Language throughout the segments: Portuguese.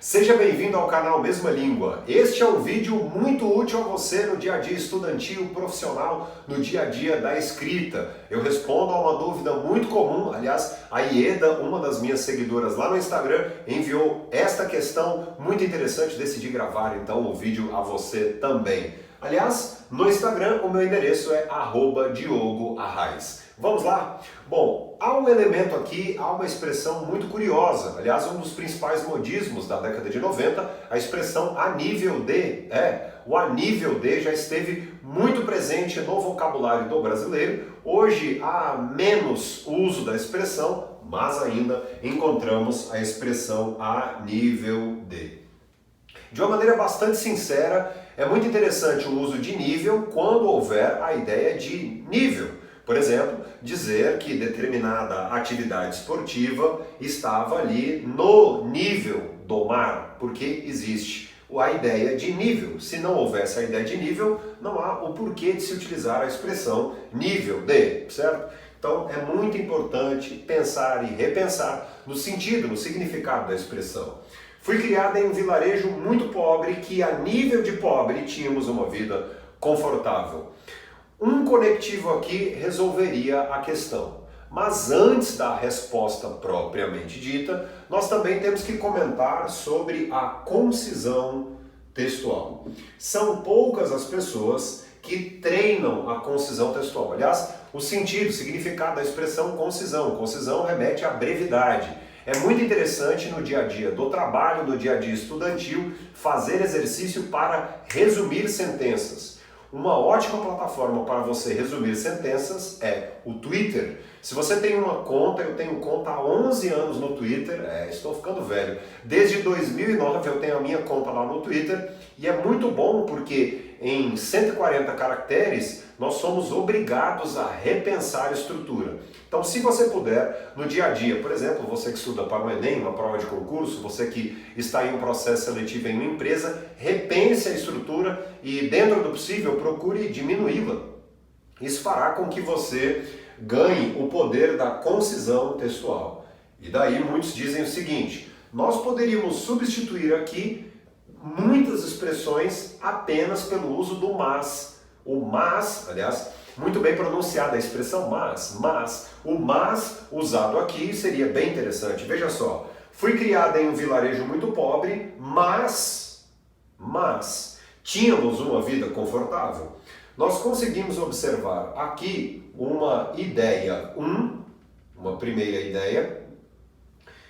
Seja bem-vindo ao canal Mesma Língua. Este é um vídeo muito útil a você no dia a dia estudantil, profissional, no dia a dia da escrita. Eu respondo a uma dúvida muito comum, aliás, a Ieda, uma das minhas seguidoras lá no Instagram, enviou esta questão muito interessante, decidi gravar então o vídeo a você também. Aliás, no Instagram o meu endereço é @diogoarraes. Vamos lá? Bom, há um elemento aqui, há uma expressão muito curiosa, aliás, um dos principais modismos da década de 90, a expressão a nível de. O a nível de já esteve muito presente no vocabulário do brasileiro. Hoje há menos uso da expressão, mas ainda encontramos a expressão a nível de. De uma maneira bastante sincera, é muito interessante o uso de nível quando houver a ideia de nível. Por exemplo, dizer que determinada atividade esportiva estava ali no nível do mar, porque existe a ideia de nível. Se não houvesse a ideia de nível, não há o porquê de se utilizar a expressão nível de, certo? Então é muito importante pensar e repensar no sentido, no significado da expressão. Fui criada em um vilarejo muito pobre que, a nível de pobre, tínhamos uma vida confortável. Um conectivo aqui resolveria a questão. Mas antes da resposta propriamente dita, nós também temos que comentar sobre a concisão textual. São poucas as pessoas que treinam a concisão textual. Aliás, o sentido, o significado da expressão concisão. Concisão remete à brevidade. É muito interessante no dia a dia do trabalho, no dia a dia estudantil, fazer exercício para resumir sentenças. Uma ótima plataforma para você resumir sentenças é o Twitter. Se você tem uma conta, eu tenho conta há 11 anos no Twitter, estou ficando velho. Desde 2009 eu tenho a minha conta lá no Twitter e é muito bom porque em 140 caracteres nós somos obrigados a repensar a estrutura. Então, se você puder, no dia a dia, por exemplo, você que estuda para o Enem, uma prova de concurso, você que está em um processo seletivo em uma empresa, repense a estrutura e, dentro do possível, procure diminuí-la. Isso fará com que você ganhe o poder da concisão textual. E daí muitos dizem o seguinte: nós poderíamos substituir aqui muitas expressões apenas pelo uso do mas. O mas, aliás, muito bem pronunciada a expressão mas. O mas usado aqui seria bem interessante. Veja só, fui criada em um vilarejo muito pobre, mas tínhamos uma vida confortável. Nós conseguimos observar aqui uma ideia, uma primeira ideia,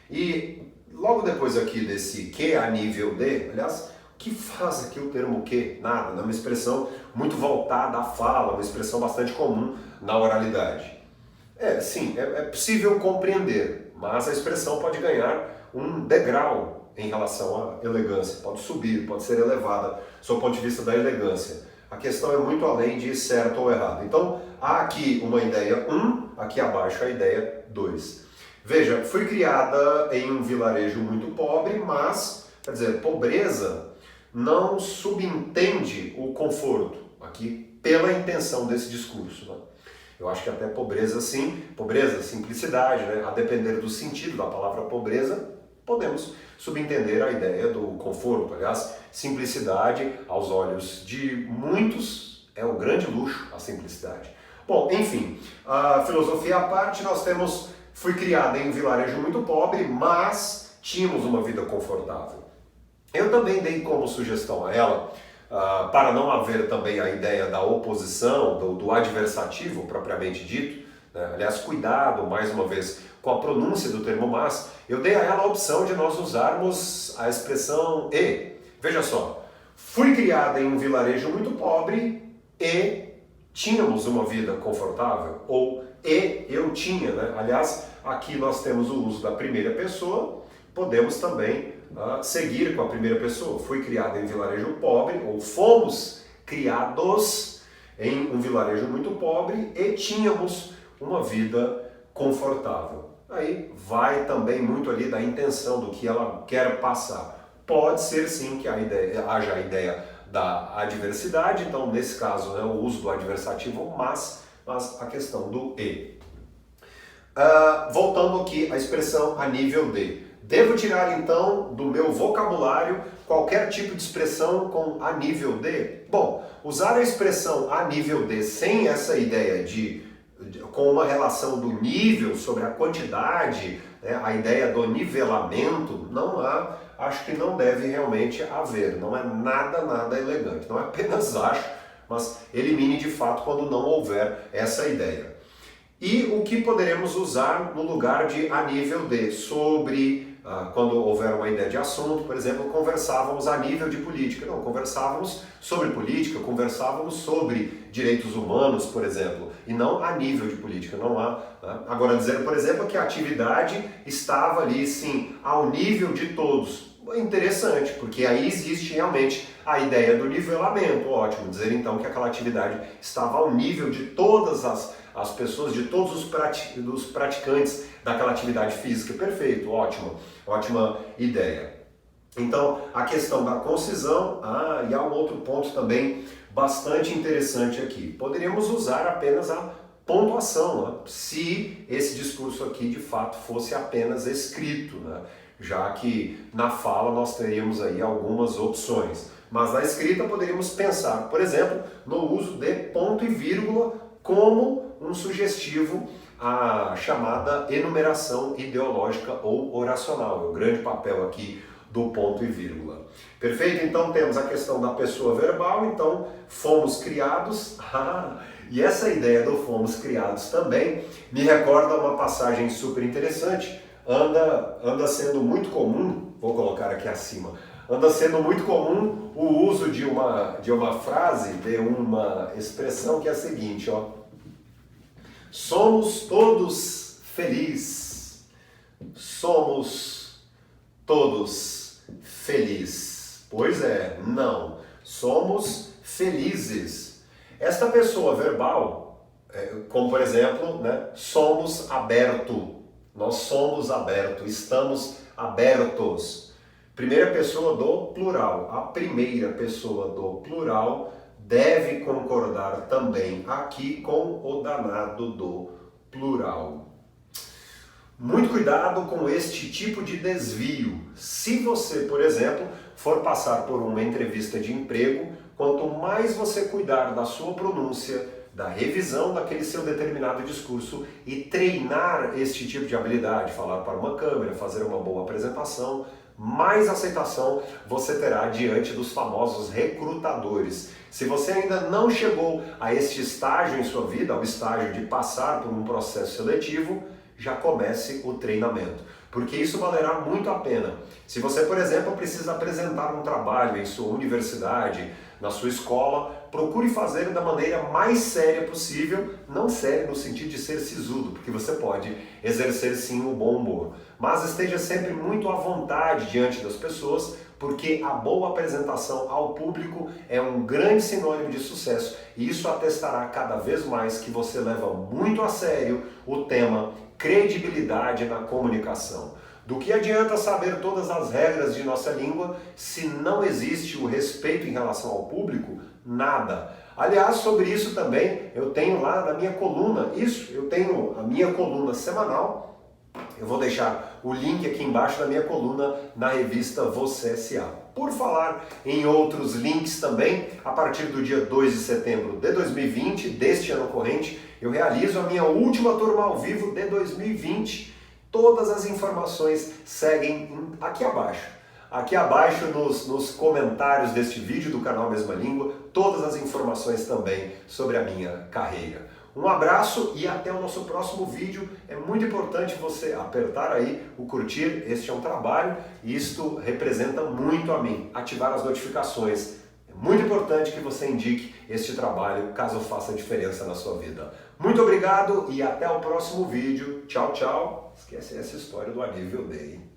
e logo depois aqui desse que a nível de, aliás, o que faz aqui o termo que? Nada, é uma expressão muito voltada à fala, uma expressão bastante comum na oralidade. Sim, é possível compreender, mas a expressão pode ganhar um degrau em relação à elegância, pode subir, pode ser elevada, sob o ponto de vista da elegância. A questão é muito além de certo ou errado. Então, há aqui uma ideia 1, aqui abaixo a ideia 2. Veja, fui criada em um vilarejo muito pobre, mas, quer dizer, pobreza não subentende o conforto, aqui pela intenção desse discurso. Né? Eu acho que até pobreza sim, pobreza, simplicidade, né? A depender do sentido da palavra pobreza, podemos subentender a ideia do conforto. Aliás, simplicidade, aos olhos de muitos, é um grande luxo a simplicidade. Bom, enfim, a filosofia à parte, nós temos, fui criada em um vilarejo muito pobre, mas tínhamos uma vida confortável. Eu também dei como sugestão a ela, para não haver também a ideia da oposição, do adversativo propriamente dito, né? Aliás, cuidado, mais uma vez, com a pronúncia do termo mas, eu dei a ela a opção de nós usarmos a expressão e. Veja só, fui criada em um vilarejo muito pobre e tínhamos uma vida confortável, ou e eu tinha, né? Aliás, aqui nós temos o uso da primeira pessoa, podemos também seguir com a primeira pessoa. Fui criado em um vilarejo pobre, ou fomos criados em um vilarejo muito pobre e tínhamos uma vida confortável. Aí vai também muito ali da intenção do que ela quer passar. Pode ser sim que haja a ideia da adversidade, então nesse caso, né, o uso do adversativo mas a questão do e. Voltando aqui à expressão a nível de. Devo tirar então do meu vocabulário qualquer tipo de expressão com a nível de? Bom, usar a expressão a nível de sem essa ideia com uma relação do nível sobre a quantidade, né, a ideia do nivelamento, não há, acho que não deve realmente haver, não é nada elegante, não é apenas acho, mas elimine de fato quando não houver essa ideia. E o que poderemos usar no lugar de a nível de, sobre, quando houver uma ideia de assunto, por exemplo, conversávamos a nível de política. Não, conversávamos sobre política, conversávamos sobre direitos humanos, por exemplo, e não a nível de política, não há. Né? Agora, dizer, por exemplo, que a atividade estava ali, sim, ao nível de todos. É interessante, porque aí existe realmente a ideia do nivelamento, ótimo. Dizer então que aquela atividade estava ao nível de todas as pessoas, de todos os praticantes daquela atividade física. Perfeito, ótima ideia. Então, a questão da concisão, e há um outro ponto também bastante interessante aqui. Poderíamos usar apenas a pontuação, né? Se esse discurso aqui de fato fosse apenas escrito, né? Já que na fala nós teríamos aí algumas opções. Mas na escrita poderíamos pensar, por exemplo, no uso de ponto e vírgula como um sugestivo à chamada enumeração ideológica ou oracional. É o grande papel aqui do ponto e vírgula. Perfeito? Então temos a questão da pessoa verbal, então fomos criados. E essa ideia do fomos criados também me recorda uma passagem super interessante. Anda sendo muito comum, vou colocar aqui acima, anda sendo muito comum o uso de uma frase, de uma expressão que é a seguinte, ó. Somos todos felizes. Somos todos felizes. Pois é, não. Somos felizes. Esta pessoa verbal, como por exemplo, né, somos aberto. Nós somos abertos, estamos abertos. Primeira pessoa do plural. A primeira pessoa do plural deve concordar também aqui com o danado do plural. Muito cuidado com este tipo de desvio. Se você, por exemplo, for passar por uma entrevista de emprego, quanto mais você cuidar da sua pronúncia, da revisão daquele seu determinado discurso e treinar este tipo de habilidade, falar para uma câmera, fazer uma boa apresentação, mais aceitação você terá diante dos famosos recrutadores. Se você ainda não chegou a este estágio em sua vida, ao estágio de passar por um processo seletivo, já comece o treinamento, porque isso valerá muito a pena. Se você, por exemplo, precisa apresentar um trabalho em sua universidade, na sua escola, procure fazer da maneira mais séria possível, não séria no sentido de ser sisudo, porque você pode exercer sim o bom humor, mas esteja sempre muito à vontade diante das pessoas, porque a boa apresentação ao público é um grande sinônimo de sucesso e isso atestará cada vez mais que você leva muito a sério o tema credibilidade na comunicação. Do que adianta saber todas as regras de nossa língua se não existe o respeito em relação ao público? Nada. Aliás, sobre isso também eu tenho lá na minha coluna, eu tenho a minha coluna semanal, eu vou deixar o link aqui embaixo da minha coluna na revista Você S.A. Por falar em outros links também, a partir do dia 2 de setembro de 2020, deste ano corrente, eu realizo a minha última turma ao vivo de 2020. Todas as informações seguem aqui abaixo. Aqui abaixo nos comentários deste vídeo do canal Mesma Língua, todas as informações também sobre a minha carreira. Um abraço e até o nosso próximo vídeo. É muito importante você apertar aí o curtir, este é um trabalho e isto representa muito a mim. Ativar as notificações. É muito importante que você indique este trabalho caso faça diferença na sua vida. Muito obrigado e até o próximo vídeo. Tchau, tchau. Esquece essa história do a nível D, hein?